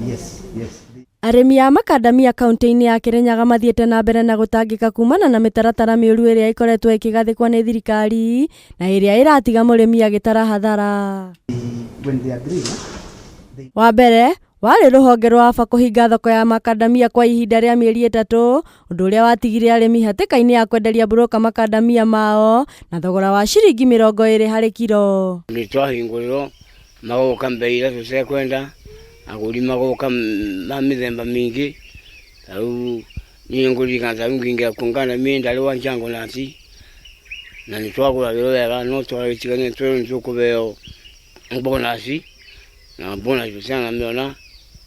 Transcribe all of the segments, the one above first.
Yes. Aremi a makandamia kaunti-inĩ ya Kirinyaga mathiĩte na mbere na gũtangĩka kumana na mĩtaratara mĩũru ĩrĩa ĩkoretwo ĩkĩgathĩkwo nĩ thirikari na ĩrĩa ĩratiga mũrĩmi agĩtara hathara. Wa mbere warĩ rũhonge rwa aba kũhinga thoko ya makandamia kwa ihinda rĩa mĩeri 3, ũndũ ũrĩa watigire arĩmi hatĩka-inĩ ya kwenderia broka makandamia mao na thogora wa ciringi 20 harĩ kiro. Nĩtwahingũrirwo magoka mbei iria tũcekwenda, agũri magoka ma mĩthemba mĩingĩ. Rĩu niĩ ngũririkana ta rĩu ngĩingĩra kũngandamia ndarĩ wa njango nati na nĩtwagũragĩrwo wega, no twagĩtigania nĩtũkũheo bonasi na bonasi tũtanamĩona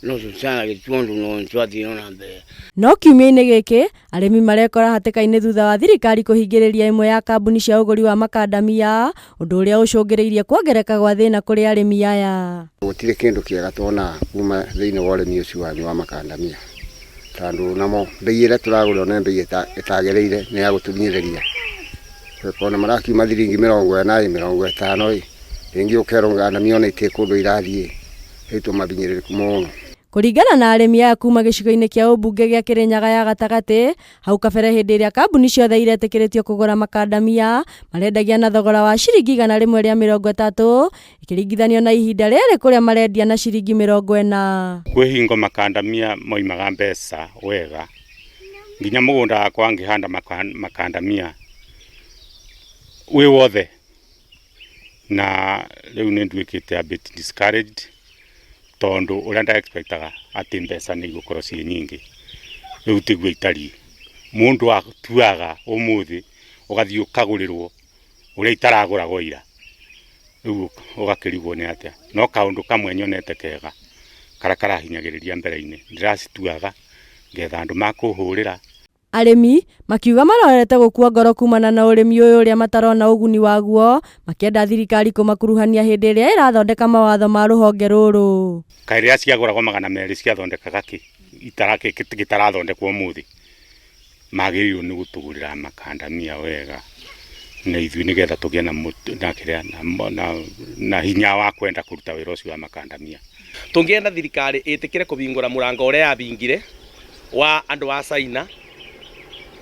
no tũtanagĩtua ũndũ no nĩtwathiĩ na mbere. No kiumia-inĩ gĩkĩ arĩmi marekora hatĩka-inĩ thutha wa thirikari kũhingĩrĩria ĩmwe ya kambuni cia ũgũri wa makandamia, ũndũ ũrĩa ũcũngĩrĩirie kuongereka gwa thĩna kũrĩ arĩmi aya. Gũtirĩ kĩndũ kĩega tuona kuma thĩinĩ wa ũrĩmi ũcio wa makandamia, tondũ namo mbei ĩrĩa tũragũra nĩ mbei ĩtagĩrĩire, nĩ ya gũtũhinyĩrĩria. Ona marakiuma thiringi 40 50 rĩngĩ ũkerwo ngandamia ona itĩ kũndũ irathiĩ ĩtũmahinyĩrĩrĩku mũno. Kũringana na arĩmi aya kuma gĩcigo-inĩ kĩa ũmbunge gĩa Kirinyaga ya gatagatĩ, hau kabere hĩndĩ ĩrĩa kambuni ciothe iretĩkĩrĩtio kũgũra makandamia marendagia na thogora wa ciringi 130 ikĩringithanio na ihinda rĩrĩ kũrĩa marendia na ciringi 40. Kwĩhingo makandamia moimaga mbeca wega, nginya mũgũnda wakwa ngĩhanda makandamia wĩ wothe, na rĩu nĩ nduĩkĩte a bit discouraged tondũ ũrĩa nda-expectaga atĩ mbeca nĩ igũkorwo ciĩ nyingĩ, rĩu tiguo itariĩ. Mũndũ atuaga ũmũthĩ ũgathiĩ ũkagũrĩrwo ũrĩa itaragũragwo ira, rĩu ũgakĩrigwo nĩ atĩa. No kaũndũ kamwe nyonete kega karĩa karahinyagĩrĩria mbere-inĩ, ndĩracituaga ngetha andũ makũhũrĩra. Arĩmi makiuga marorete gũkua ngoro kumana na ũrĩmi ũyũ ũrĩa matarona ũguni waguo, makĩenda thirikari kũmakuruhania hĩndĩ ĩrĩa ĩrathondeka mawatho ma rũhonge rũrũ. Kaĩ rĩrĩa ciagũragwo 200 ciathondekaga gĩtarathondekwo ũmũthĩ, magĩrĩirwo nĩ gũtũgũrĩra makandamia wega na ithuĩ nĩgetha tũgĩe na hinya wa kwenda kũruta wĩra ũcio wa makandamia. Tũngĩenda thirikari ĩtĩkĩre kũhingũra mũrango ũrĩa yahingire wa andũ a China,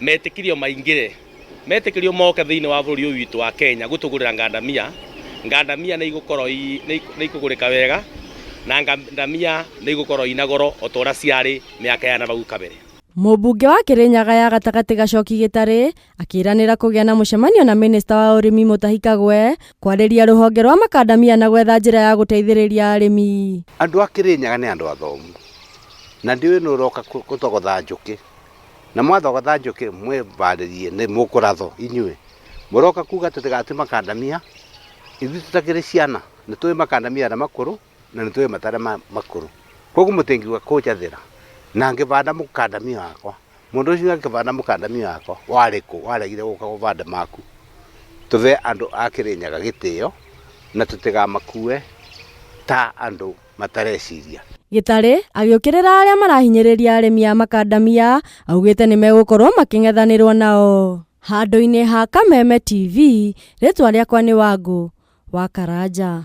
metĩkĩrio maingĩre, metĩkĩrio moke thĩinĩ wa bũrũri ũyũ witũ wa Kenya gũtũgũrĩra ngandamia nĩ ikũgũrĩka wega na ngandamia nĩ igũkorwo ina goro o ta ũrĩa ciarĩ mĩaka ya nabau kabere. Mũmbunge wa Kirinyaga ya gatagatĩ Gacoki Gĩtarĩ akĩranĩra kũgĩa na mũcemanio na minista wa ũrĩmi Mũtahi Kagwe kwarĩria rũhonge rwa makandamia na gwetha njĩra ya gũteithĩrĩria arĩmi. Andũ a Kirinyaga nĩ andũ athomu na ndiũĩ nĩ ũroka gũthogotha njũkĩ, na mwathogotha njũkĩ mwĩbarĩrie nĩ mũkũratho inyuĩ mũroka kuga tũtigate makandamia. Ithuĩ tũtakĩrĩ ciana nĩ tũĩ makandamia arĩa makũrũ na nĩ tũĩ matarĩ makũrũ, koguo mũtĩngiuga kũnjathĩra na ngĩbanda mũkandamia wakwa. Mũndũ ũcio akĩbanda mũkandamia wakwa warĩkũ waregire gũka gũbanda maku. Tũve andũ a Kirinyaga gĩtĩo na tũtigamakue ta andũ matareciria. Gĩtarĩ agĩũkĩrĩra arĩa marahinyĩrĩria arĩmi a makandamia, augĩte nĩ megũkorwo makĩng'ethanĩrwo nao. Handũ-inĩ ha Kameme TV, rĩtwa rĩakwa nĩ Wangũ wa Karanja.